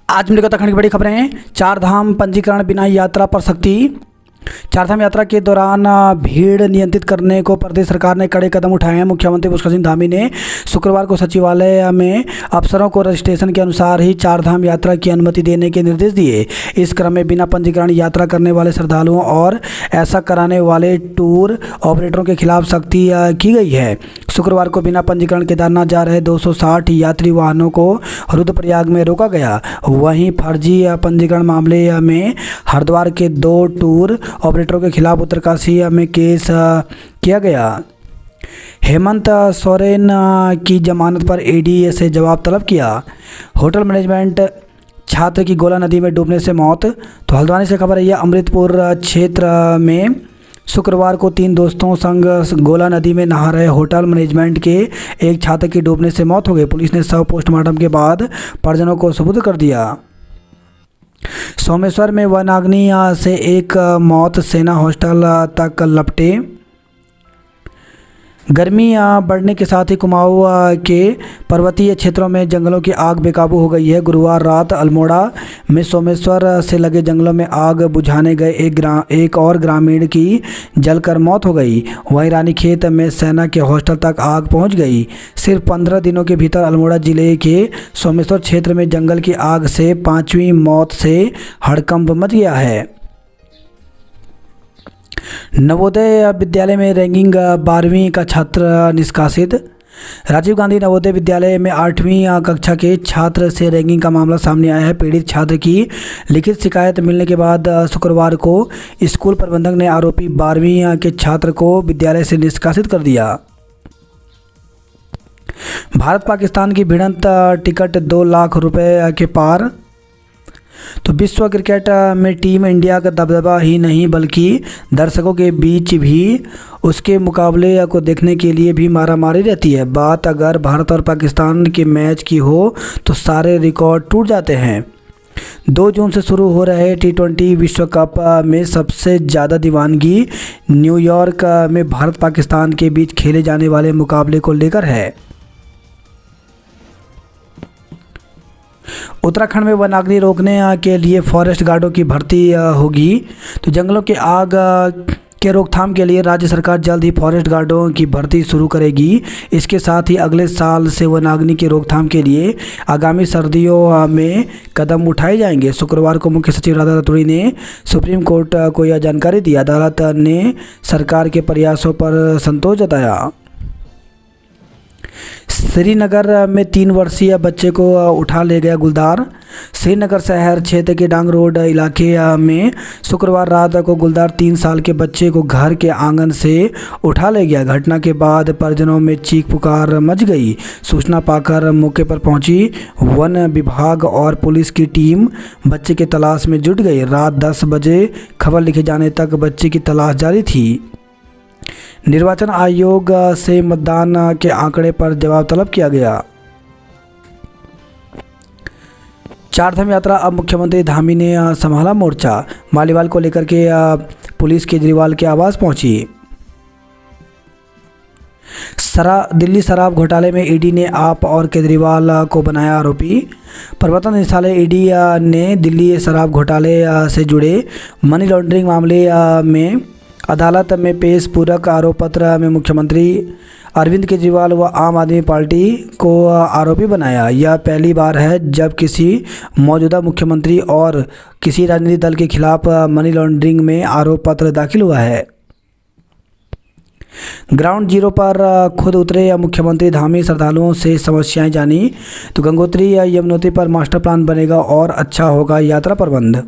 आज मिलेगा उत्तराखंड की बड़ी खबरें। चार धाम पंजीकरण बिना यात्रा पर सख्ती। चारधाम यात्रा के दौरान भीड़ नियंत्रित करने को प्रदेश सरकार ने कड़े कदम उठाए हैं। मुख्यमंत्री पुष्कर सिंह धामी ने शुक्रवार को सचिवालय में अफसरों को रजिस्ट्रेशन के अनुसार ही चारधाम यात्रा की अनुमति देने के निर्देश दिए। इस क्रम में बिना पंजीकरण यात्रा करने वाले श्रद्धालुओं और ऐसा कराने वाले टूर ऑपरेटरों के खिलाफ सख्ती की गई है। शुक्रवार को बिना पंजीकरण केदारनाथ जा रहे 260 यात्री वाहनों को रुद्रप्रयाग में रोका गया। वहीं फर्जी पंजीकरण मामले में हरिद्वार के 2 टूर ऑपरेटरों के खिलाफ उत्तरकाशी में केस किया गया। हेमंत सोरेन की जमानत पर ईडी से जवाब तलब किया। होटल मैनेजमेंट छात्र की गोला नदी में डूबने से मौत। तो हल्द्वानी से खबर है, यह अमृतपुर क्षेत्र में शुक्रवार को 3 दोस्तों संग गोला नदी में नहा रहे होटल मैनेजमेंट के एक छात्र की डूबने से मौत हो गई। पुलिस ने शव पोस्टमार्टम के बाद परिजनों को सुपुर्द कर दिया। सोमेश्वर में वनाग्नि से एक मौत, सेना हॉस्टल तक लपटे। गर्मी बढ़ने के साथ ही कुमाऊं के पर्वतीय क्षेत्रों में जंगलों की आग बेकाबू हो गई है। गुरुवार रात अल्मोड़ा में सोमेश्वर से लगे जंगलों में आग बुझाने गए एक और ग्रामीण की जलकर मौत हो गई। वहीं रानीखेत में सेना के हॉस्टल तक आग पहुंच गई। सिर्फ 15 दिनों के भीतर अल्मोड़ा जिले के सोमेश्वर क्षेत्र में जंगल की आग से 5वीं मौत से हड़कंप मच गया है। नवोदय विद्यालय में रैंकिंग 12वीं का छात्र निष्कासित। राजीव गांधी नवोदय विद्यालय में 8वीं कक्षा के छात्र से रैंकिंग का मामला सामने आया है। पीड़ित छात्र की लिखित शिकायत मिलने के बाद शुक्रवार को स्कूल प्रबंधक ने आरोपी 12वीं के छात्र को विद्यालय से निष्कासित कर दिया। भारत पाकिस्तान की भिड़ंत, टिकट 2 लाख रुपए के पार। तो विश्व क्रिकेट में टीम इंडिया का दबदबा ही नहीं बल्कि दर्शकों के बीच भी उसके मुकाबले को देखने के लिए भी मारामारी रहती है। बात अगर भारत और पाकिस्तान के मैच की हो तो सारे रिकॉर्ड टूट जाते हैं। 2 जून से शुरू हो रहे T20 विश्व कप में सबसे ज़्यादा दीवानगी न्यूयॉर्क में भारत पाकिस्तान के बीच खेले जाने वाले मुकाबले को लेकर है। उत्तराखंड में वनाग्नि रोकने के लिए फॉरेस्ट गार्डों की भर्ती होगी। तो जंगलों के आग के रोकथाम के लिए राज्य सरकार जल्द ही फॉरेस्ट गार्डों की भर्ती शुरू करेगी। इसके साथ ही अगले साल से वनाग्नि की रोकथाम के लिए आगामी सर्दियों में कदम उठाए जाएंगे। शुक्रवार को मुख्य सचिव राधा रतूड़ी ने सुप्रीम कोर्ट को यह जानकारी दी। अदालत ने सरकार के प्रयासों पर संतोष जताया। श्रीनगर में 3 वर्षीय बच्चे को उठा ले गया गुलदार। श्रीनगर शहर क्षेत्र के डांग रोड इलाके में शुक्रवार रात को गुलदार 3 साल के बच्चे को घर के आंगन से उठा ले गया। घटना के बाद परिजनों में चीख पुकार मच गई। सूचना पाकर मौके पर पहुंची वन विभाग और पुलिस की टीम बच्चे की तलाश में जुट गई। रात 10 बजे खबर लिखे जाने तक बच्चे की तलाश जारी थी। निर्वाचन आयोग से मतदान के आंकड़े पर जवाब तलब किया गया। चारधाम यात्रा, अब मुख्यमंत्री धामी ने संभाला मोर्चा। मालीवाल को लेकर के पुलिस केजरीवाल के आवास पहुंची। दिल्ली शराब घोटाले में ईडी ने आप और केजरीवाल को बनाया आरोपी। प्रवर्तन निदेशालय ईडी ने दिल्ली शराब घोटाले से जुड़े मनी लॉन्ड्रिंग मामले में अदालत में पेश पूरक आरोप पत्र में मुख्यमंत्री अरविंद केजरीवाल व आम आदमी पार्टी को आरोपी बनाया। यह पहली बार है जब किसी मौजूदा मुख्यमंत्री और किसी राजनीतिक दल के खिलाफ मनी लॉन्ड्रिंग में आरोप पत्र दाखिल हुआ है। ग्राउंड जीरो पर खुद उतरे मुख्यमंत्री धामी, श्रद्धालुओं से समस्याएं जानी। तो गंगोत्री या यमुनोत्री पर मास्टर प्लान बनेगा और अच्छा होगा यात्रा प्रबंध।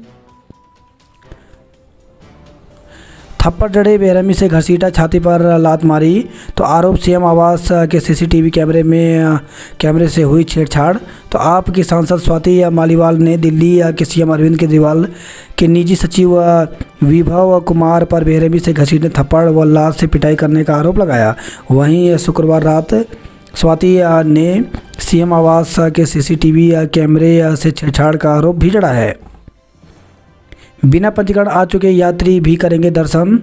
थप्पड़ जड़े, बेरहमी से घसीटा, छाती पर लात मारी। तो आरोप सीएम आवास के सीसीटीवी कैमरे से हुई छेड़छाड़। तो आप की सांसद स्वाति मालीवाल ने दिल्ली के सीएम अरविंद केजरीवाल के निजी सचिव विभव कुमार पर बेरहमी से घसीटने, थप्पड़ व लात से पिटाई करने का आरोप लगाया। वहीं शुक्रवार रात स्वाति ने सीएम आवास के सीसीटीवी कैमरे से छेड़छाड़ का आरोप भी जड़ा है। बिना पंजीकरण आ चुके यात्री भी करेंगे दर्शन।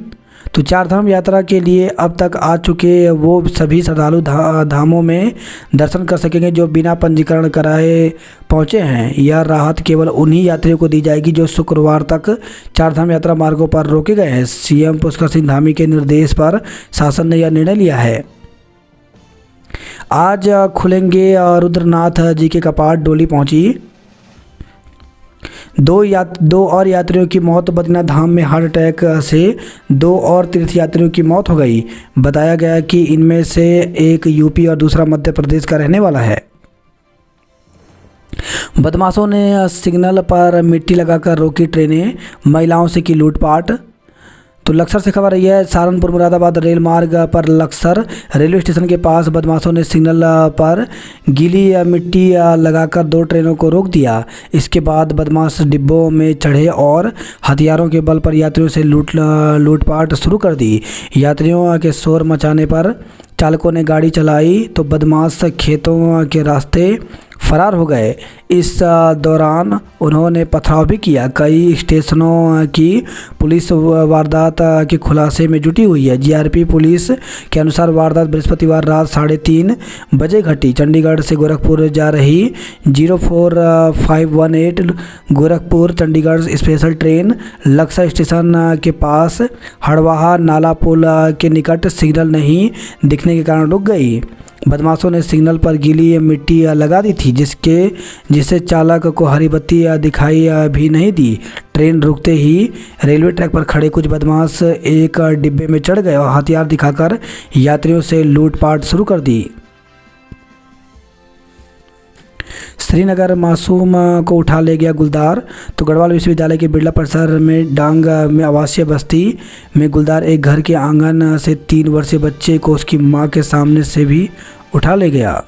तो चार धाम यात्रा के लिए अब तक आ चुके वो सभी श्रद्धालु धामों में दर्शन कर सकेंगे जो बिना पंजीकरण कराए पहुंचे हैं। यह राहत केवल उन्हीं यात्रियों को दी जाएगी जो शुक्रवार तक चार धाम यात्रा मार्गों पर रोके गए हैं। सीएम पुष्कर सिंह धामी के निर्देश पर शासन ने यह निर्णय लिया है। आज खुलेंगे रुद्रनाथ जी के कपाट, डोली पहुंची। दो और यात्रियों की मौत। बद्रीनाथ धाम में हार्ट अटैक से 2 और तीर्थ यात्रियों की मौत हो गई। बताया गया कि इनमें से एक यूपी और दूसरा मध्य प्रदेश का रहने वाला है। बदमाशों ने सिग्नल पर मिट्टी लगाकर रोकी ट्रेनें, महिलाओं से की लूटपाट। तो लक्सर से खबर रही है। सहारनपुर मुरादाबाद रेल मार्ग पर लक्सर रेलवे स्टेशन के पास बदमाशों ने सिग्नल पर गीली मिट्टी लगाकर 2 ट्रेनों को रोक दिया। इसके बाद बदमाश डिब्बों में चढ़े और हथियारों के बल पर यात्रियों से लूटपाट शुरू कर दी। यात्रियों के शोर मचाने पर चालकों ने गाड़ी चलाई तो बदमाश खेतों के रास्ते फरार हो गए। इस दौरान उन्होंने पथराव भी किया। कई स्टेशनों की पुलिस वारदात के खुलासे में जुटी हुई है। जीआरपी पुलिस के अनुसार वारदात बृहस्पतिवार रात 3:30 बजे घटी। चंडीगढ़ से गोरखपुर जा रही 04518 Gorakhpur Chandigarh special train Laksar station के पास हड़वाहा नाला पुल के निकट सिग्नल नहीं दिखने के कारण रुक गई। बदमाशों ने सिग्नल पर गीली मिट्टी लगा दी थी जिससे चालक को हरी बत्ती दिखाई भी नहीं दी। ट्रेन रुकते ही रेलवे ट्रैक पर खड़े कुछ बदमाश एक डिब्बे में चढ़ गए और हथियार दिखाकर यात्रियों से लूटपाट शुरू कर दी। श्रीनगर मासूम को उठा ले गया गुलदार। तो गढ़वाल विश्वविद्यालय के बिरला परिसर में डांग में आवासीय बस्ती में गुलदार एक घर के आंगन से 3 वर्षीय बच्चे को उसकी मां के सामने से भी उठा ले गया।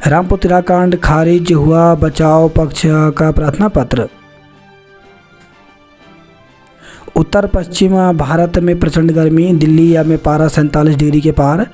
रामपुर तिराकांड खारिज हुआ, बचाव पक्ष का प्रार्थना पत्र। उत्तर पश्चिम भारत में प्रचंड गर्मी, दिल्ली में पारा 47 डिग्री के पार।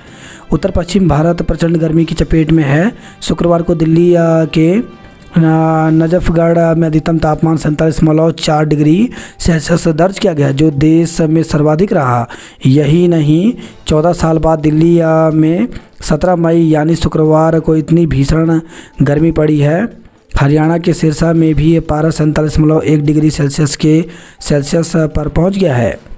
उत्तर पश्चिम भारत प्रचंड गर्मी की चपेट में है। शुक्रवार को दिल्ली के नजफगढ़ में अधिकतम तापमान 47.4 डिग्री सेल्सियस दर्ज किया गया जो देश में सर्वाधिक रहा। यही नहीं, 14 साल बाद दिल्ली में 17 मई यानी शुक्रवार को इतनी भीषण गर्मी पड़ी है। हरियाणा के सिरसा में भी पारा 47.1 डिग्री सेल्सियस पर पहुंच गया है।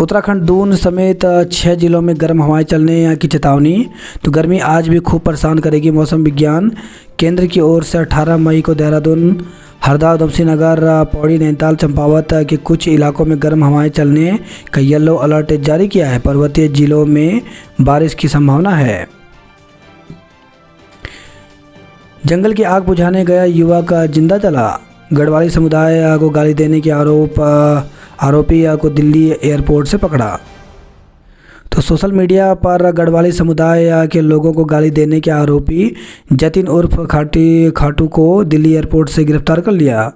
उत्तराखंड दून समेत 6 जिलों में गर्म हवाएं चलने की चेतावनी। तो गर्मी आज भी खूब परेशान करेगी। मौसम विज्ञान केंद्र की ओर से 18 मई को देहरादून, हरदा, उधमसिंह नगर, पौड़ी, नैनीताल, चंपावत के कुछ इलाकों में गर्म हवाएं चलने का येलो अलर्ट जारी किया है। पर्वतीय जिलों में बारिश की संभावना है। जंगल की आग बुझाने गया युवक जिंदा जला। गढ़वाली समुदाय को गाली देने के आरोपी को दिल्ली एयरपोर्ट से पकड़ा। तो सोशल मीडिया पर गढ़वाली समुदाय के लोगों को गाली देने के आरोपी जतिन उर्फ खाटू को दिल्ली एयरपोर्ट से गिरफ्तार कर लिया।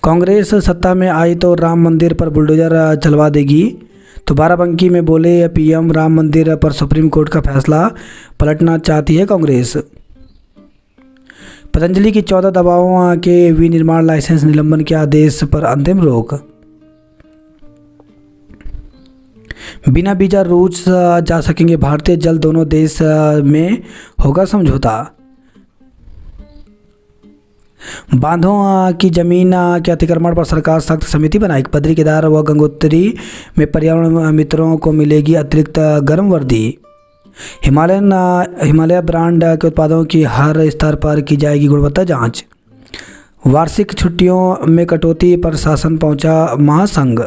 कांग्रेस सत्ता में आई तो राम मंदिर पर बुलडोजर चलवा देगी। तो बाराबंकी में बोले पीएम, राम मंदिर पर सुप्रीम कोर्ट का फैसला पलटना चाहती है कांग्रेस। पतंजलि की 14 दवाओं के विनिर्माण लाइसेंस निलंबन के आदेश पर अंतिम रोक। बिना वीजा रूस जा सकेंगे भारतीय, जल्द दोनों देश में होगा समझौता। बांधों की जमीन के अतिक्रमण पर सरकार सख्त समिति बनाई। बद्री, केदार व गंगोत्री में पर्यावरण मित्रों को मिलेगी अतिरिक्त गर्म वर्दी। हिमालय ब्रांड के उत्पादों की हर स्तर पर की जाएगी गुणवत्ता जांच। वार्षिक छुट्टियों में कटौती पर शासन पहुंचा महासंघ।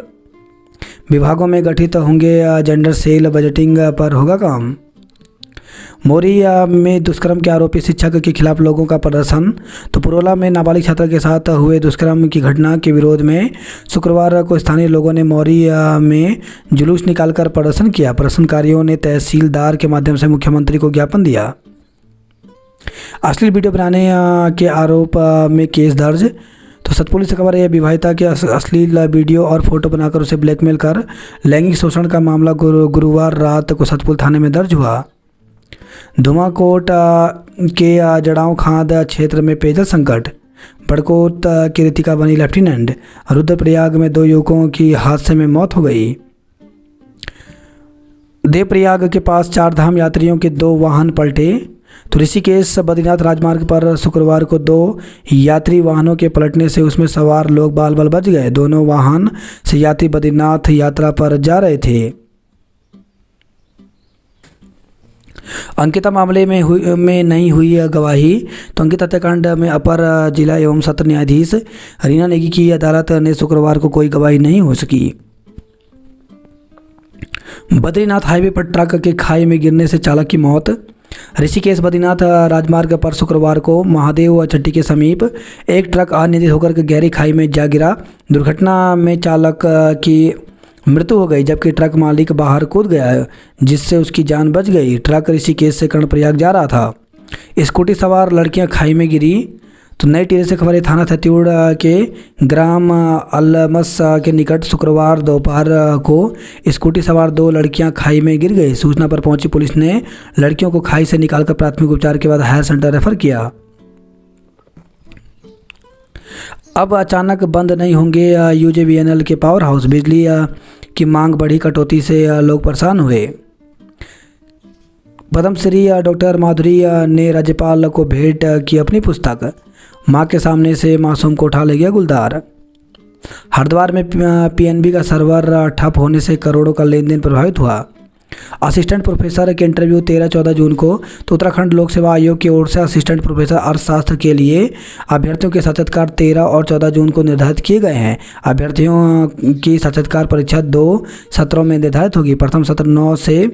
विभागों में गठित होंगे जेंडर सेल, बजटिंग पर होगा काम। मोरिया में दुष्कर्म के आरोपी शिक्षक के खिलाफ लोगों का प्रदर्शन। तो पुरोला में नाबालिग छात्रा के साथ हुए दुष्कर्म की घटना के विरोध में शुक्रवार को स्थानीय लोगों ने मोरिया में जुलूस निकालकर प्रदर्शन किया। प्रदर्शनकारियों ने तहसीलदार के माध्यम से मुख्यमंत्री को ज्ञापन दिया। अश्लील वीडियो बनाने के आरोप में केस दर्ज। तो सतपुली से खबर है, विवाहिता के अश्लील वीडियो और फोटो बनाकर उसे ब्लैकमेल कर लैंगिक शोषण का मामला गुरुवार रात को सतपुल थाने में दर्ज हुआ। धुमाकोट के जड़ाव खाद क्षेत्र में पेयजल संकट। बड़कोट की रितिका बनी लेफ्टिनेंट। रुद्रप्रयाग में 2 युवकों की हादसे में मौत हो गई। देवप्रयाग के पास 4 धाम यात्रियों के 2 वाहन पलटे। तो ऋषिकेश बद्रीनाथ राजमार्ग पर शुक्रवार को 2 यात्री वाहनों के पलटने से उसमें सवार लोग बाल बाल बच गए। दोनों वाहन से यात्री बद्रीनाथ यात्रा पर जा रहे थे। अंकिता मामले में नहीं हुई गवाही। तो अंकित हत्याकांड में अपर जिला एवं सत्र न्यायाधीश रीना नेगी की अदालत ने शुक्रवार को कोई गवाही नहीं हो सकी। बद्रीनाथ हाईवे पर ट्रक के खाई में गिरने से चालक की मौत। ऋषिकेश बद्रीनाथ राजमार्ग पर शुक्रवार को महादेव चट्टी के समीप एक ट्रक अनियंत्रित होकर गहरी खाई में जा गिरा। दुर्घटना में चालक की मृत्यु हो गई जबकि ट्रक मालिक बाहर कूद गया जिससे उसकी जान बच गई। ट्रक ऋषिकेश से कर्णप्रयाग जा रहा था। स्कूटी सवार लड़कियां खाई में गिरी। तो नई टिहरी से खबर है, थाना थत्यूड़ के ग्राम अलमस के निकट शुक्रवार दोपहर को स्कूटी सवार 2 लड़कियां खाई में गिर गई। सूचना पर पहुंची पुलिस ने लड़कियों को खाई से निकालकर प्राथमिक उपचार के बाद हायर सेंटर रेफर किया। अब अचानक बंद नहीं होंगे यूजेवीएनएल के पावर हाउस। बिजली की मांग बढ़ी, कटौती से लोग परेशान हुए। पद्मश्री डॉक्टर माधुरी ने राज्यपाल को भेंट की अपनी पुस्तक। माँ के सामने से मासूम को उठा ले गया गुलदार। हरिद्वार में पीएनबी का सर्वर ठप होने से करोड़ों का लेन देन प्रभावित हुआ। असिस्टेंट प्रोफेसर के इंटरव्यू 13-14 जून को। तो उत्तराखंड लोक सेवा आयोग की ओर से असिस्टेंट प्रोफेसर अर्थशास्त्र के लिए अभ्यर्थियों के साक्षात्कार 13 और 14 जून को निर्धारित किए गए हैं। अभ्यर्थियों की साक्षात्कार परीक्षा 2 सत्रों में निर्धारित होगी। प्रथम सत्र 9 से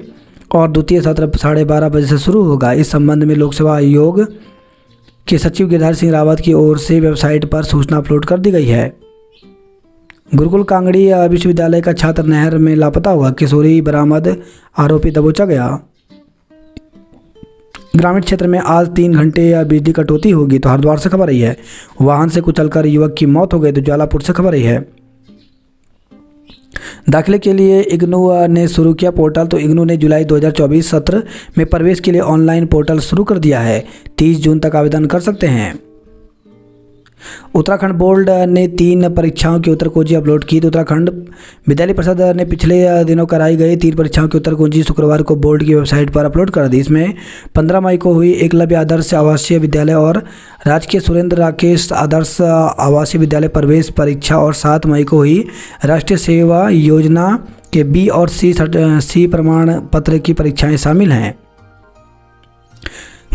और द्वितीय सत्र 12:30 बजे से शुरू होगा। इस संबंध में लोक सेवा आयोग के सचिव गिरिधारी सिंह रावत की ओर से वेबसाइट पर सूचना अपलोड कर दी गई है। गुरुकुल कांगड़ी विश्वविद्यालय का छात्र नहर में लापता हुआ, किशोरी बरामद, आरोपी दबोचा गया। ग्रामीण क्षेत्र में आज 3 घंटे बिजली कटौती होगी। तो हरिद्वार से खबर आई है, वाहन से कुचलकर युवक की मौत हो गई। तो ज्वालापुर से खबर आई है, दाखिले के लिए इग्नू ने शुरू किया पोर्टल। तो इग्नू ने जुलाई 2024 सत्र में प्रवेश के लिए ऑनलाइन पोर्टल शुरू कर दिया है। 30 जून तक आवेदन कर सकते हैं। उत्तराखंड बोर्ड ने 3 परीक्षाओं की उत्तर कुंजी अपलोड की। तो उत्तराखंड विद्यालय परिषद ने पिछले दिनों कराई गई 3 परीक्षाओं की उत्तर कुंजी शुक्रवार को बोर्ड की वेबसाइट पर अपलोड कर दी। इसमें 15 मई को हुई एकलव्य आदर्श आवासीय विद्यालय और राजकीय सुरेंद्र राकेश आदर्श आवासीय विद्यालय प्रवेश परीक्षा और 7 मई को हुई राष्ट्रीय सेवा योजना के बी और सी प्रमाण पत्र की परीक्षाएं शामिल हैं।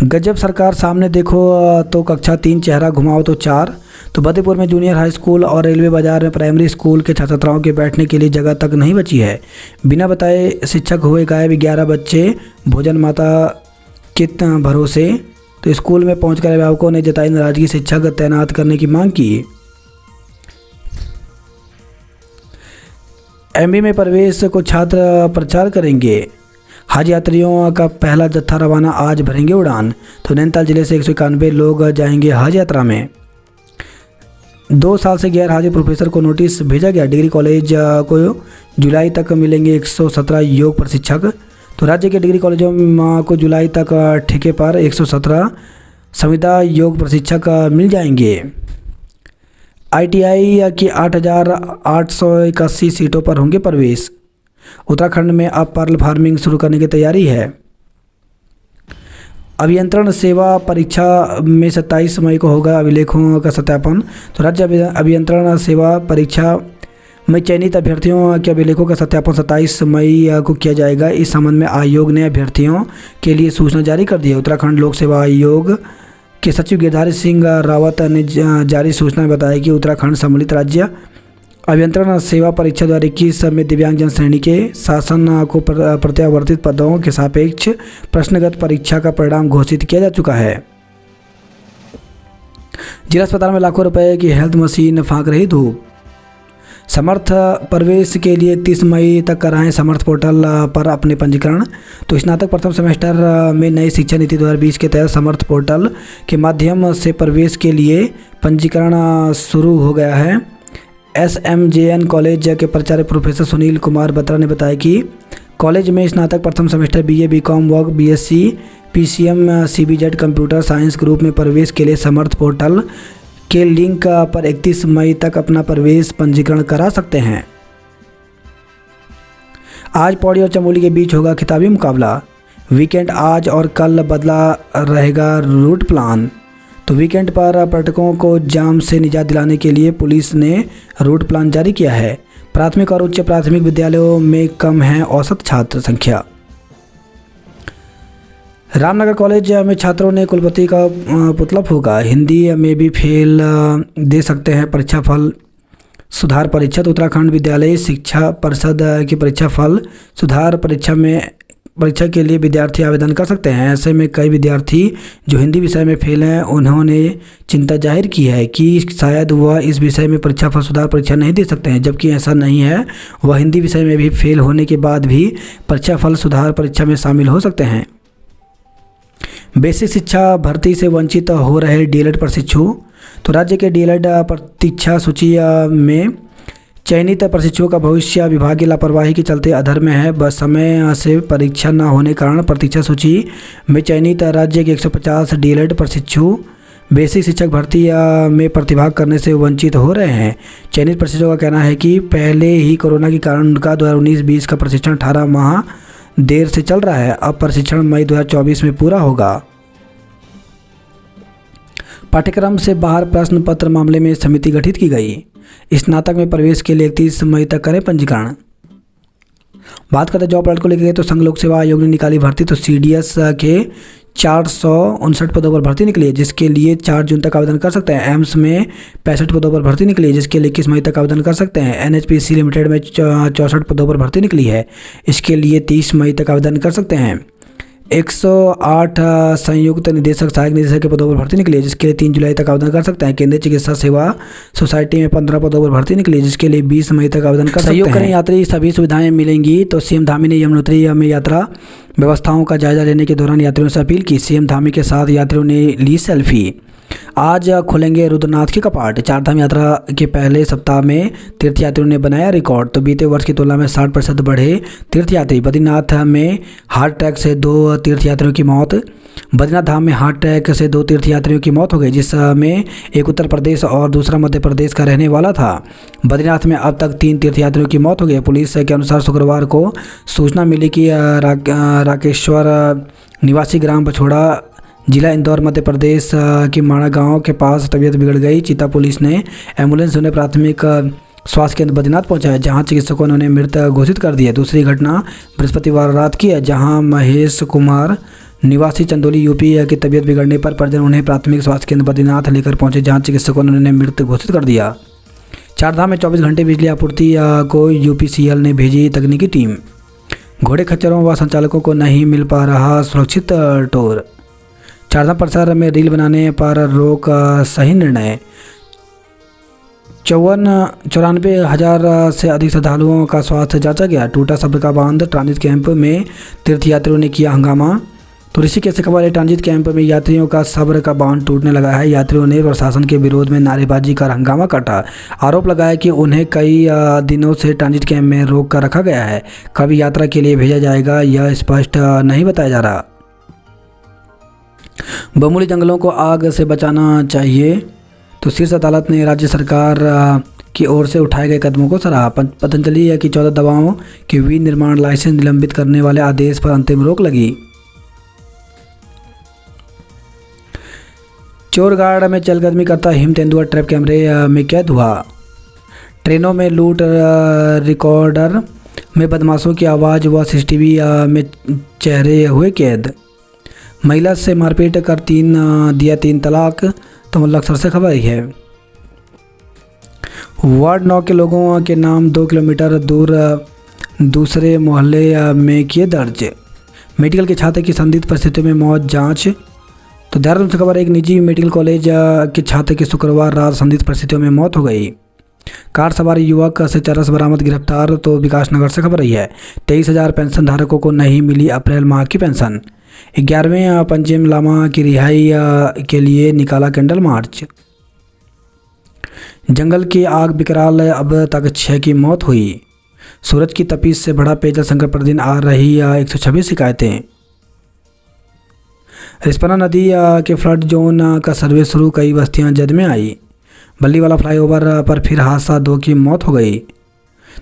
गजब सरकार सामने देखो तो कक्षा 3 चेहरा घुमाओ तो 4। तो बदेपुर में जूनियर हाई स्कूल और रेलवे बाजार में प्राइमरी स्कूल के छात्र छात्राओं के बैठने के लिए जगह तक नहीं बची है। बिना बताए शिक्षक हुए गायब 11 बच्चे भोजन माता के भरोसे। तो स्कूल में पहुंचकर अभिभावकों ने जताई नाराजगी, शिक्षक तैनात करने की मांग की। एमबी में प्रवेश को छात्र प्रचार करेंगे। हज यात्रियों का पहला जत्था रवाना, आज भरेंगे उड़ान। तो नैनीताल जिले से 191 लोग जाएंगे हज यात्रा में। 2 साल से गैर हाजिर प्रोफेसर को नोटिस भेजा गया। डिग्री कॉलेज को जुलाई तक मिलेंगे 117 योग प्रशिक्षक। तो राज्य के डिग्री कॉलेजों को जुलाई तक ठेके पर 117 संविदा योग प्रशिक्षक मिल जाएंगे। ITI की 8,881 सीटों पर होंगे प्रवेश। उत्तराखंड में अब पर्ल फार्मिंग शुरू करने की तैयारी है। अभियंत्रण सेवा परीक्षा में 27 मई को होगा अभिलेखों का सत्यापन। तो राज्य अभियंत्रण सेवा परीक्षा में चयनित अभ्यर्थियों के अभिलेखों का सत्यापन 27 मई को किया जाएगा। इस संबंध में आयोग ने अभ्यर्थियों के लिए सूचना जारी कर दी है। उत्तराखंड लोक सेवा आयोग के सचिव गिरिधारी सिंह रावत ने जारी सूचना में बताया कि उत्तराखंड सम्मिलित राज्य अभियंत्रण सेवा परीक्षा 2021 में दिव्यांगजन श्रेणी के शासन को प्रत्यावर्तित पदों के सापेक्ष प्रश्नगत परीक्षा का परिणाम घोषित किया जा चुका है। जिला अस्पताल में लाखों रुपए की हेल्थ मशीन फांक रही धूप। समर्थ प्रवेश के लिए 30 मई तक कराएं समर्थ पोर्टल पर अपने पंजीकरण। तो स्नातक प्रथम सेमेस्टर में नई शिक्षा नीति 2020 के तहत समर्थ पोर्टल के माध्यम से प्रवेश के लिए पंजीकरण शुरू हो गया है। SMJN कॉलेज के प्राचार्य प्रोफेसर सुनील कुमार बत्रा ने बताया कि कॉलेज में स्नातक प्रथम सेमेस्टर BA BCom वर्ग BSc PCM CBZ computer science group में प्रवेश के लिए समर्थ पोर्टल के लिंक पर 31 मई तक अपना प्रवेश पंजीकरण करा सकते हैं। आज पौड़ी और चमोली के बीच होगा खिताबी मुकाबला। वीकेंड आज और कल बदला रहेगा रूट प्लान। तो वीकेंड पर पर्यटकों को जाम से निजात दिलाने के लिए पुलिस ने रूट प्लान जारी किया है। प्राथमिक और उच्च प्राथमिक विद्यालयों में कम है औसत छात्र संख्या। रामनगर कॉलेज में छात्रों ने कुलपति का पुतला फूंका। हिंदी में भी फेल दे सकते हैं परीक्षा फल सुधार परीक्षा। तो उत्तराखंड विद्यालय शिक्षा परिषद की परीक्षा फल सुधार परीक्षा के लिए विद्यार्थी आवेदन कर सकते हैं। ऐसे में कई विद्यार्थी जो हिंदी विषय में फेल हैं उन्होंने चिंता जाहिर की है कि शायद वह इस विषय में परीक्षा फल सुधार परीक्षा नहीं दे सकते हैं, जबकि ऐसा नहीं है। वह हिंदी विषय में भी फेल होने के बाद भी परीक्षा फल सुधार परीक्षा में शामिल हो सकते हैं। बेसिक शिक्षा भर्ती से वंचित हो रहे डीएलएड प्रशिक्षु। तो राज्य के डीएलएड प्रतीक्षा सूची में चयनित प्रशिक्षुओं का भविष्य विभागीय लापरवाही के चलते अधर में है। बस समय से परीक्षा न होने के कारण प्रतीक्षा सूची में चयनित राज्य के 150 डीएलएड प्रशिक्षु बेसिक शिक्षक भर्ती में प्रतिभाग करने से वंचित हो रहे हैं। चयनित प्रशिक्षुओं का कहना है कि पहले ही कोरोना के कारण उनका 2019-20 का प्रशिक्षण 18 माह देर से चल रहा है। अब प्रशिक्षण मई 2024 में पूरा होगा। पाठ्यक्रम से बाहर प्रश्न पत्र मामले में समिति गठित की गई। स्नातक में प्रवेश के लिए 31 मई तक करें पंजीकरण। बात करते जॉब अलर्ट को लेकर तो संघ लोक सेवा आयोग ने निकाली भर्ती। तो सीडीएस के 459 पदों पर भर्ती निकली है, जिसके लिए 4 जून तक आवेदन कर सकते हैं। एम्स में 65 पदों पर भर्ती निकली है, जिसके लिए 21 मई तक आवेदन कर सकते हैं। एनएचपीसी लिमिटेड में 64 पदों पर भर्ती निकली है, इसके लिए 30 मई तक आवेदन कर सकते हैं। 108 संयुक्त निदेशक सहायक निदेशक के पदों पर भर्ती निकली है, जिसके लिए 3 जुलाई तक आवेदन कर सकते हैं। केंद्रीय चिकित्सा सेवा सोसाइटी में 15 पदों पर भर्ती निकली है, जिसके लिए 20 मई तक आवेदन कर सकते हैं। सहयोग करें यात्री सभी सुविधाएं मिलेंगी। तो सीएम धामी ने यमुनोत्री में यात्रा व्यवस्थाओं का जायजा लेने के दौरान यात्रियों से अपील की। सीएम धामी के साथ यात्रियों ने ली सेल्फी। आज खुलेंगे रुद्रनाथ के कपाट। चारधाम यात्रा के पहले सप्ताह में तीर्थयात्रियों ने बनाया रिकॉर्ड। तो बीते वर्ष की तुलना में 60% बढ़े तीर्थयात्री। बद्रीनाथ में हार्ट अटैक से 2 तीर्थयात्रियों की मौत। बद्रीनाथ धाम में हार्ट अटैक से 2 तीर्थयात्रियों की मौत हो गई, जिसमें एक उत्तर प्रदेश और दूसरा मध्य प्रदेश का रहने वाला था। बद्रीनाथ में अब तक 3 तीर्थयात्रियों की मौत हो गई। पुलिस के अनुसार शुक्रवार को सूचना मिली कि राकेश्वर निवासी ग्राम बछोड़ा जिला इंदौर मध्य प्रदेश की माणा गांव के पास तबीयत बिगड़ गई। चीता पुलिस ने एम्बुलेंस उन्हें प्राथमिक स्वास्थ्य केंद्र बद्रीनाथ पहुंचाया, जहां चिकित्सकों ने उन्हें मृत घोषित कर दिया। दूसरी घटना बृहस्पतिवार रात की है, जहां महेश कुमार निवासी चंदौली यूपी की तबीयत बिगड़ने पर परिजन उन्हें प्राथमिक स्वास्थ्य केंद्र बद्रीनाथ लेकर पहुंचे, जहां चिकित्सकों ने उन्हें मृत घोषित कर दिया। चारधाम में 24 घंटे बिजली आपूर्ति को यूपीसीएल ने भेजी तकनीकी टीम। घोड़े खच्चरों व संचालकों को नहीं मिल पा रहा सुरक्षित टोर। चारधाम परिसर में रील बनाने पर रोक सही निर्णय। 94 हज़ार से अधिक श्रद्धालुओं का स्वास्थ्य जांचा गया। टूटा सब्र का बांध। ट्रांजिट कैंप में तीर्थयात्रियों ने किया हंगामा। तो ऋषिकेश से खबर है, ट्रांजिट कैंप में यात्रियों का सब्र का बांध टूटने लगा है। यात्रियों ने प्रशासन के विरोध में नारेबाजी कर हंगामा काटा। आरोप लगाया कि उन्हें कई दिनों से ट्रांजिट कैंप में रोक कर रखा गया है। कब यात्रा के लिए भेजा जाएगा यह स्पष्ट नहीं बताया जा रहा। बमूली जंगलों को आग से बचाना चाहिए। तो शीर्ष अदालत ने राज्य सरकार की ओर से उठाए गए कदमों को सराहा। पतंजलि की 14 दवाओं के विनिर्माण लाइसेंस निलंबित करने वाले आदेश पर अंतिम रोक लगी। चोरगाड़ में चलकदमी करता हिम तेंदुआ ट्रैप कैमरे में कैद हुआ। ट्रेनों में लूट रिकॉर्डर में बदमाशों की आवाज़ व सीसीटीवी में चेहरे हुए कैद। महिला से मारपीट कर दिया 3 तलाक। तो लक्सर से खबर है। वार्ड 9 के लोगों के नाम 2 किलोमीटर दूर दूसरे मोहल्ले में किए दर्ज। मेडिकल के छात्र की संदिग्ध परिस्थितियों में मौत जांच। तो देहरादून से खबर है, एक निजी मेडिकल कॉलेज के छात्र की शुक्रवार रात संदिग्ध परिस्थितियों में मौत हो गई। कार सवार युवक से चरस बरामद गिरफ्तार। तो विकासनगर से खबर रही है, 23,000 पेंशन धारकों को नहीं मिली अप्रैल माह की पेंशन। 11वें पंजिम लामा की रिहाई के लिए निकाला कैंडल मार्च। जंगल की आग विकराल, अब तक 6 की मौत हुई। सूरज की तपिश से बढ़ा पेयजल संकट, प्रतिदिन आ रही 126 शिकायतें। रिस्पना नदी के फ्लड जोन का सर्वे शुरू, कई बस्तियां जद में आई। बल्लीवाला फ्लाईओवर पर फिर हादसा, 2 की मौत हो गई।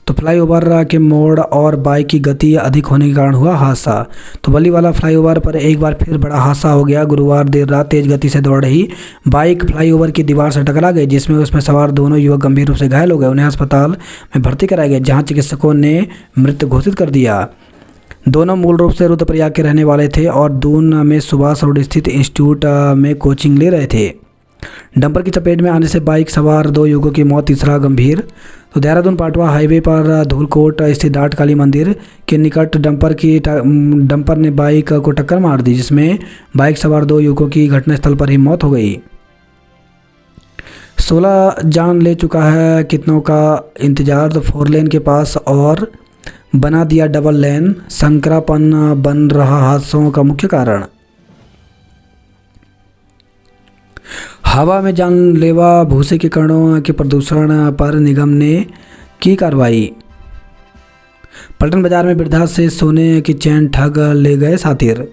तो फ्लाईओवर के मोड़ और बाइक की गति अधिक होने के कारण हुआ हादसा। तो बल्लीवाला फ्लाईओवर पर एक बार फिर बड़ा हादसा हो गया। गुरुवार देर रात तेज गति से दौड़ रही बाइक फ्लाईओवर की दीवार से टकरा गई, जिसमें उसमें सवार दोनों युवक गंभीर रूप से घायल हो गए। उन्हें अस्पताल में भर्ती कराया गया, जहां चिकित्सकों ने मृत घोषित कर दिया। दोनों मूल रूप से रुद्रप्रयाग के रहने वाले थे और दून में सुभाष रोड स्थित इंस्टीट्यूट में कोचिंग ले रहे थे। डंपर की चपेट में आने से बाइक सवार 2 युवकों की मौत, तीसरा गंभीर। तो देहरादून पाटवा हाईवे पर धूलकोट स्थित डाट काली मंदिर के निकट डंपर ने बाइक को टक्कर मार दी, जिसमें बाइक सवार 2 युवकों की घटनास्थल पर ही मौत हो गई। 16 जान ले चुका है कितनों का इंतजार। तो 4 लेन के पास और बना दिया डबल लेन, संकरापन बन रहा हादसों का मुख्य कारण। हवा में जानलेवा भूसे के कणों के प्रदूषण पर निगम ने की कार्रवाई। पलटन बाजार में वृद्धा से सोने की चैन ठग ले गए सातिर।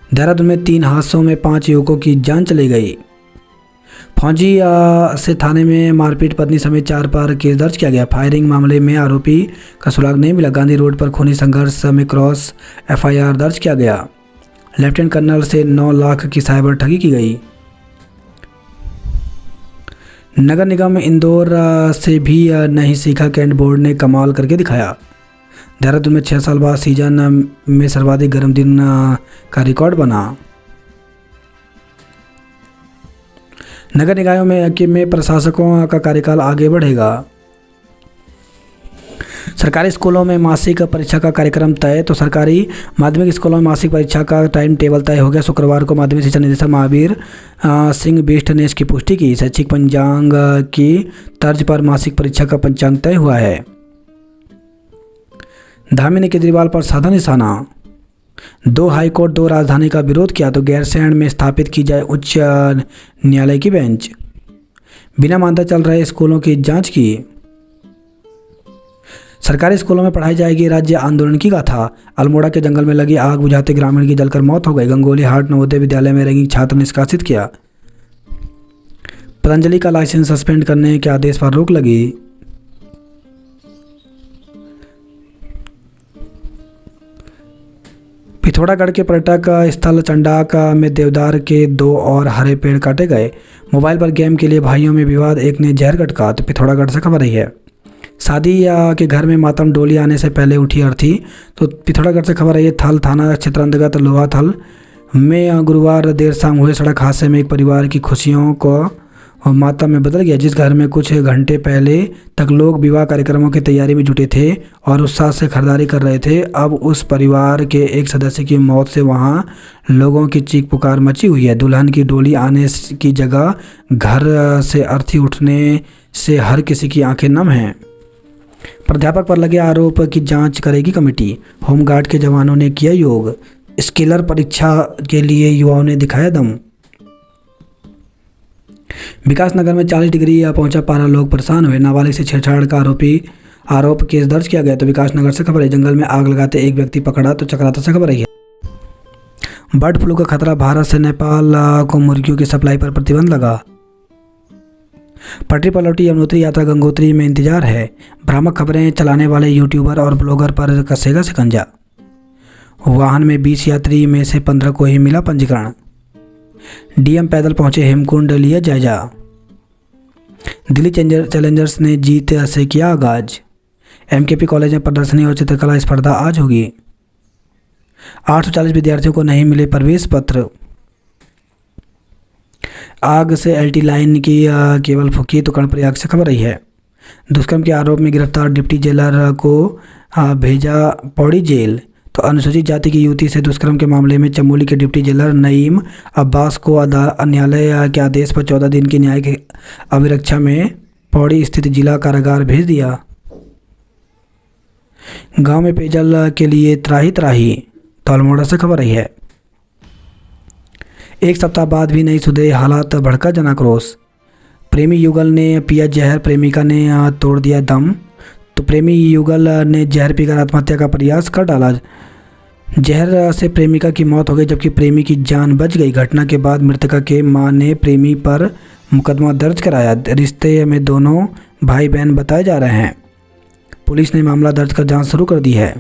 देहरादून में 3 हादसों में 5 युवकों की जान चली गई। फौजी से थाने में मारपीट, पत्नी समेत 4 पर केस दर्ज किया गया। फायरिंग मामले में आरोपी का सुराग नहीं मिला। गांधी रोड पर खूनी संघर्ष में क्रॉस FIR दर्ज किया गया। लेफ्टिनेंट कर्नल से 9 लाख की साइबर ठगी की गई। नगर निगम इंदौर से भी नहीं सीखा, कैंट बोर्ड ने कमाल करके दिखाया। देहरादून में 6 साल बाद सीजन में सर्वाधिक गर्म दिन का रिकॉर्ड बना। नगर निकायों में प्रशासकों का कार्यकाल आगे बढ़ेगा। सरकारी स्कूलों में मासिक परीक्षा का कार्यक्रम तय। तो सरकारी माध्यमिक स्कूलों में मासिक परीक्षा का टाइम टेबल तय हो गया। शुक्रवार को माध्यमिक शिक्षा निदेशक महावीर सिंह बिष्ट ने इसकी पुष्टि की। शैक्षिक पंचांग की तर्ज पर मासिक परीक्षा का पंचांग तय हुआ है। धामी ने केजरीवाल पर साधा निशाना। 2 हाईकोर्ट 2 राजधानी का विरोध किया। तो गैरसैंण में स्थापित की जाए उच्च न्यायालय की बेंच। बिना मान्यता चल रहे स्कूलों की जांच की। सरकारी स्कूलों में पढ़ाई जाएगी राज्य आंदोलन की गाथा। अल्मोड़ा के जंगल में लगी आग बुझाते ग्रामीण की जलकर मौत हो गई। गंगोली हाट नवोदय विद्यालय में रैंगिंग छात्र निष्कासित किया। पतंजलि का लाइसेंस सस्पेंड करने के आदेश पर रोक लगी। पिथौरागढ़ के पर्यटक स्थल चंडाक में देवदार के 2 और हरे पेड़ काटे गए। मोबाइल पर गेम के लिए भाइयों में विवाद, एक ने जहर गटका। तो पिथौरागढ़ से खबर रही है। शादी के घर में मातम, डोली आने से पहले उठी अर्थी। तो पिथौरागढ़ से खबर रही है। थल थाना क्षेत्र अंतर्गत लोहा थल में गुरुवार देर शाम हुए सड़क हादसे में एक परिवार की खुशियों को मातम में बदल गया। जिस घर में कुछ घंटे पहले तक लोग विवाह कार्यक्रमों की तैयारी में जुटे थे और उत्साह से खरीदारी कर रहे थे, अब उस परिवार के एक सदस्य की मौत से वहां लोगों की चीख पुकार मची हुई है। दुल्हन की डोली आने की जगह घर से अर्थी उठने से हर किसी की आंखें नम हैं। प्राध्यापक पर लगे आरोप की जांच करेगी कमेटी। होमगार्ड के जवानों ने किया योग। स्किलर परीक्षा के लिए युवाओं ने दिखाया दम। विकासनगर में 40 डिग्री पहुंचा पारा, लोग परेशान हुए। नाबालिग से छेड़छाड़ का आरोप केस दर्ज किया गया। तो विकासनगर से खबर है। जंगल में आग लगाते एक व्यक्ति पकड़ा। तो चक्राता से खबर है। बर्ड फ्लू का खतरा, भारत से नेपाल को मुर्गियों की सप्लाई पर प्रतिबंध लगा। पटरी पर लौटी यमुनोत्री यात्रा, गंगोत्री में इंतजार है। भ्रामक खबरें चलाने वाले यूट्यूबर और ब्लॉगर पर कसेगा शिकंजा। वाहन में 20 यात्री में से 15 को ही मिला पंजीकरण। डीएम पैदल पहुंचे हेमकुंड, लिया जायजा। दिल्ली चैलेंजर्स ने जीत से किया आगाज। एमकेपी कॉलेज में प्रदर्शनी और चित्रकला स्पर्धा आज होगी। 840 विद्यार्थियों को नहीं मिले प्रवेश पत्र। आग से एलटी लाइन की केबल फूकी। तो कर्णप्रयाग से खबर रही है। दुष्कर्म के आरोप में गिरफ्तार डिप्टी जेलर को भेजा पौड़ी जेल। तो अनुसूचित जाति की युवती से दुष्कर्म के मामले में चमोली के डिप्टी जेलर नईम अब्बास को न्यायालय के आदेश पर 14 दिन की न्यायिक अभिरक्षा में पौड़ी स्थित जिला कारागार भेज दिया। गांव में पेयजल के लिए त्राही। तो अल्मोड़ा से खबर रही है। एक सप्ताह बाद भी नहीं सुधरे हालात, भड़का जनाक्रोश। प्रेमी युगल ने पिया जहर, प्रेमिका ने तोड़ दिया दम। तो प्रेमी युगल ने जहर पीकर आत्महत्या का प्रयास कर डाला। जहर से प्रेमिका की मौत हो गई, जबकि प्रेमी की जान बच गई। घटना के बाद मृतका के मां ने प्रेमी पर मुकदमा दर्ज कराया। रिश्ते में दोनों भाई बहन बताए जा रहे हैं। पुलिस ने मामला दर्ज कर जांच शुरू कर दी है।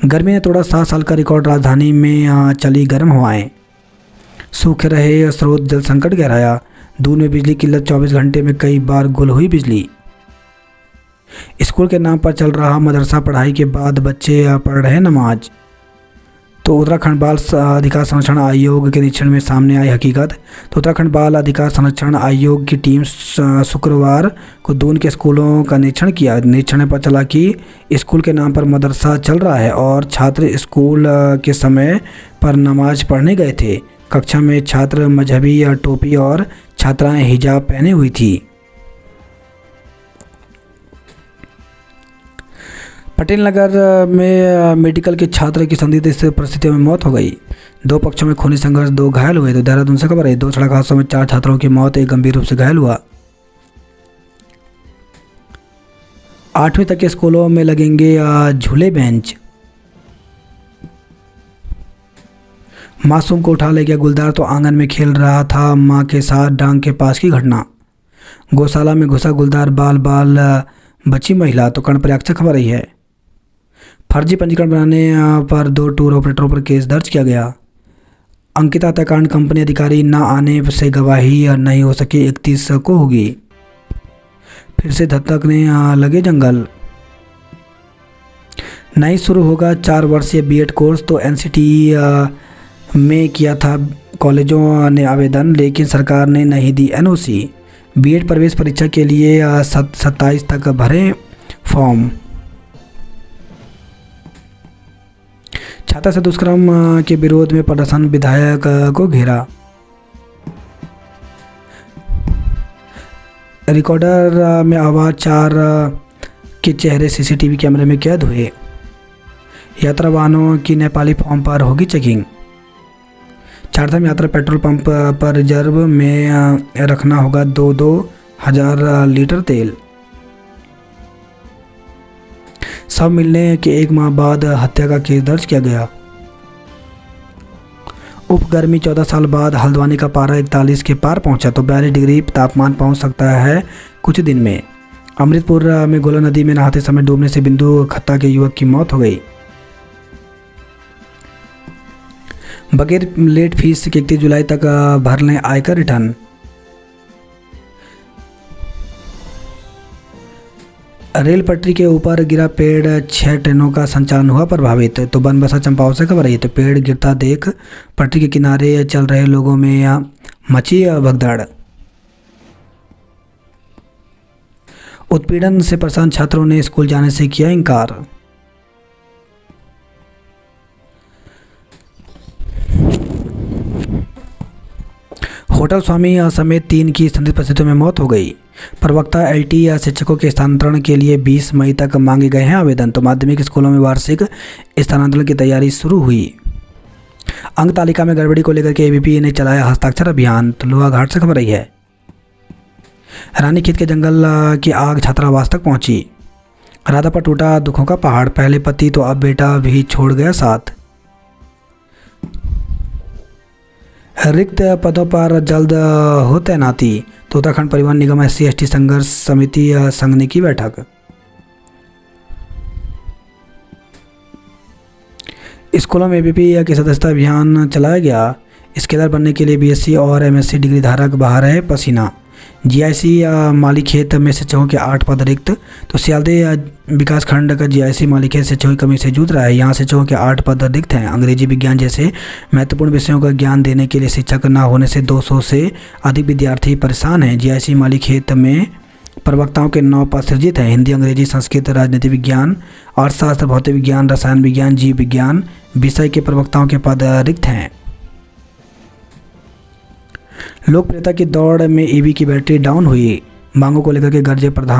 गर्मी ने तोड़ा 7 साल का रिकॉर्ड। राजधानी में चली गर्म हवाएं। सूखे रहे स्रोत, जल संकट गहराया। दून में बिजली किल्लत, 24 घंटे में कई बार गुल हुई बिजली। स्कूल के नाम पर चल रहा मदरसा, पढ़ाई के बाद बच्चे पढ़ रहे नमाज। तो उत्तराखंड बाल अधिकार संरक्षण आयोग के निरीक्षण में सामने आई हकीकत। तो उत्तराखंड बाल अधिकार संरक्षण आयोग की टीम शुक्रवार को दून के स्कूलों का निरीक्षण किया। निरीक्षण में पता चला कि स्कूल के नाम पर मदरसा चल रहा है और छात्र स्कूल के समय पर नमाज पढ़ने गए थे। कक्षा में छात्र मजहबी टोपी और छात्राएं हिजाब पहने हुई थी। पटेल नगर में मेडिकल के छात्र की संदिग्ध परिस्थितियों में मौत हो गई। 2 पक्षों में खूनी संघर्ष, 2 घायल हुए। तो देहरादून से खबर है, 2 सड़क हादसों में 4 छात्रों की मौत, 1 गंभीर रूप से घायल हुआ। 8वीं तक के स्कूलों में लगेंगे झूले बेंच। मासूम को उठा ले गया गुलदार, तो आंगन में खेल रहा था मां के साथ। डांग के पास की घटना। गौशाला में घुसा गुलदार, बाल बाल बची महिला। तो कर्णप्रयाग से खबर रही है। फर्जी पंजीकरण बनाने पर 2 टूर ऑपरेटरों पर केस दर्ज किया गया। अंकिता हत्याकांड, कंपनी अधिकारी न आने से गवाही नहीं हो सकी, 31 को होगी। फिर से धधकने लगे जंगल। नहीं शुरू होगा 4 वर्षीय बीएड कोर्स। तो एनसीटी में किया था कॉलेजों ने आवेदन, लेकिन सरकार ने नहीं दी एनओसी। बीएड प्रवेश परीक्षा के लिए 27 तक भरें फॉर्म। छात्रा से दुष्कर्म के विरोध में प्रदर्शन, विधायक को घेरा। रिकॉर्डर में आवाज, 4 के चेहरे सीसीटीवी कैमरे में कैद हुए। यात्रा वाहनों की नेपाली फॉर्म पर होगी चेकिंग। चारधाम यात्रा पेट्रोल पंप पर रिजर्व में रखना होगा 2-2 हज़ार लीटर तेल। सब मिलने के 1 माह बाद हत्या का केस दर्ज किया गया। उप गर्मी 14 साल बाद हल्द्वानी का पारा 41 के पार पहुंचा। तो 42 डिग्री तापमान पहुंच सकता है कुछ दिन में। अमृतपुर में गोला नदी में नहाते समय डूबने से बिंदु खत्ता के युवक की मौत हो गई। बगैर लेट फीस के 31 जुलाई तक भर लें आयकर रिटर्न। रेल पटरी के ऊपर गिरा पेड़, 6 ट्रेनों का संचालन हुआ प्रभावित। तो बनबसा चंपावत से खबर आई। तो पेड़ गिरता देख पटरी के किनारे चल रहे लोगों में मची भगदड़। उत्पीड़न से परेशान छात्रों ने स्कूल जाने से किया इनकार। होटल स्वामी समेत 3 की संदिग्ध परिस्थितियों में मौत हो गई। प्रवक्ता एलटी या शिक्षकों के स्थानांतरण के लिए 20 मई तक मांगे गए हैं आवेदन। तो माध्यमिक स्कूलों में वार्षिक स्थानांतरण की तैयारी शुरू हुई। अंक तालिका में गड़बड़ी को लेकर के एबीपी ने चलाया हस्ताक्षर अभियान। तो लोहाघाट से खबर रही है। रानीखेत के जंगल की आग छात्रावास तक पहुंची। राधा पर टूटा दुखों का पहाड़। पहले पति तो अब बेटा भी छोड़ गया साथ। रिक्त पदों पर जल्द हो तैनाती। तो उत्तराखंड परिवहन निगम SC/ST संघर्ष समिति संघ ने की बैठक। स्कूलों में एबीपी की सदस्यता अभियान चलाया गया। स्केलर बनने के लिए BSc और MSc डिग्री धारक बहा रहे पसीना। GIC मालीखेत में शिक्षकों के 8 पद रिक्त। तो सियालदह विकासखंड का GIC मालीखेत शिक्षकों की कमी से जूझ रहा है। यहाँ शिक्षकों के 8 पद रिक्त हैं। अंग्रेजी विज्ञान जैसे महत्वपूर्ण विषयों का ज्ञान देने के लिए शिक्षक न होने से 200 से अधिक विद्यार्थी परेशान हैं। GIC मालीखेत में प्रवक्ताओं के 9 पद सृजित हैं। हिंदी, अंग्रेजी, संस्कृत, राजनीति विज्ञान, अर्थशास्त्र, भौतिक विज्ञान, रसायन विज्ञान, जीव विज्ञान विषय के प्रवक्ताओं के पद रिक्त हैं। लोकप्रियता की दौड़ में ईवी की बैटरी डाउन हुई। मांगों को लेकर के गरजे प्रधान।